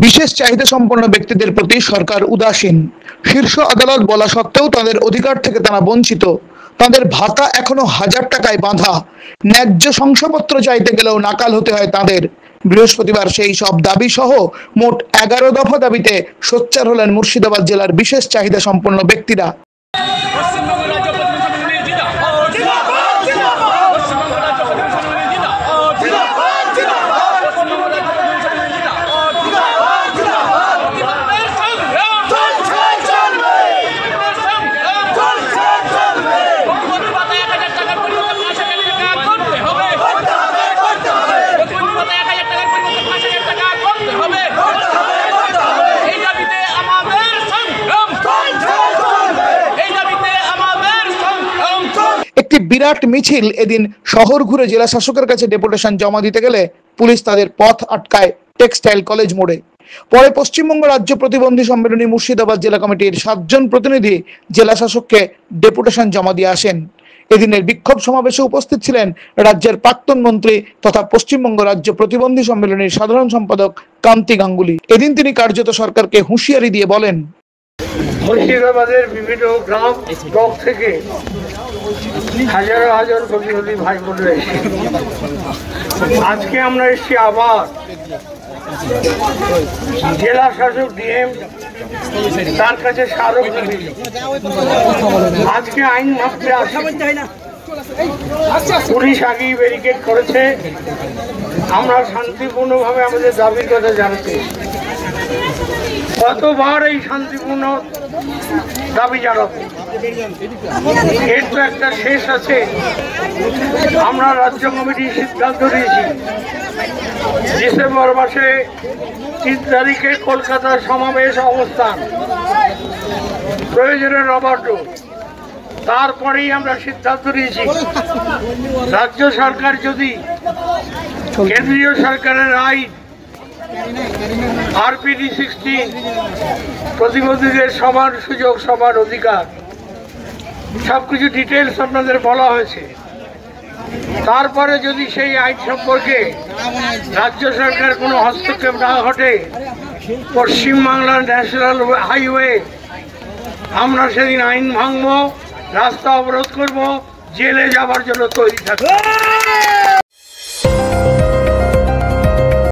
বিশেষ চাহিদা সম্পন্ন ব্যক্তিদের প্রতি সরকার উদাসীন। শীর্ষ আদালত বলা সত্ত্বেও তাদের অধিকার থেকে তারা বঞ্চিত। তাদের ভাতা এখনো 1000 টাকায় বাঁধা। ন্যায্য শংসাপত্র চাইতে গেলেও নাকাল হতে হয় তাদের। বৃহস্পতিবার সেই সব দাবি সহ মোট 11 দফা দাবিতে সোচ্চার হলেন মুর্শিদাবাদ জেলার বিশেষ চাহিদা সম্পন্ন ব্যক্তিরা। একটি বিরাট মিছিল এদিন শহর ঘুরে জেলা শাসকের কাছে ডেপুটেশন জমা দিতে গেলে পুলিশ তাদের পথ আটকায় টেক্সটাইল কলেজ মোড়ে। পরে পশ্চিমবঙ্গ রাজ্য প্রতিবন্ধী সম্মেলনী মুর্শিদাবাদ জেলা কমিটির 7 জন প্রতিনিধি জেলা শাসককে ডেপুটেশন জমা দিয়ে আসেন। এদিনের বিক্ষোভ সমাবেশে উপস্থিত ছিলেন রাজ্যের প্রাক্তন মন্ত্রী তথা পশ্চিমবঙ্গ রাজ্য প্রতিবন্ধী সম্মেলনীর সাধারণ সম্পাদক কান্তি গাঙ্গুলি। এদিন তিনি কার্যত সরকারকে হুঁশিয়ারি দিয়ে বলেন, মুর্শিদাবাদের বিভিন্ন গ্রাম ব্লক থেকে হাজার হাজার প্রতিনিধি ভাই বোনেরা আজকে আমরা এসেছি আবার জেলা শাসক ডিএম তার কাছে স্মারকলিপি। আজকে আইন মাপতে আসে পুলিশ আগেই ব্যারিকেড করেছে। আমরা শান্তিপূর্ণভাবে আমাদের দাবির কথা জানাতে কতবার এই শান্তিপূর্ণ দাবি জানাবো, এর তো একটা শেষ আছে। আমরা রাজ্য কমিটির সিদ্ধান্ত নিয়েছি ডিসেম্বর মাসে 3 তারিখে কলকাতার সমাবেশ অবস্থান, প্রয়োজনে নবান্ন। তারপরেই আমরা সিদ্ধান্ত নিয়েছি রাজ্য সরকার যদি কেন্দ্রীয় সরকারের আইন RPD 16 প্রতিবন্ধীদের সমান সুযোগ সমান অধিকার সবকিছু ডিটেলস আপনাদের বলা হয়েছে। তারপরে যদি সেই আইন সম্পর্কে রাজ্য সরকার কোনো হস্তক্ষেপ না ঘটে, পশ্চিমবাংলার ন্যাশনাল হাইওয়ে আমরা সেদিন আইন ভাঙব, রাস্তা অবরোধ করব, জেলে যাবার জন্য তৈরি থাকবো।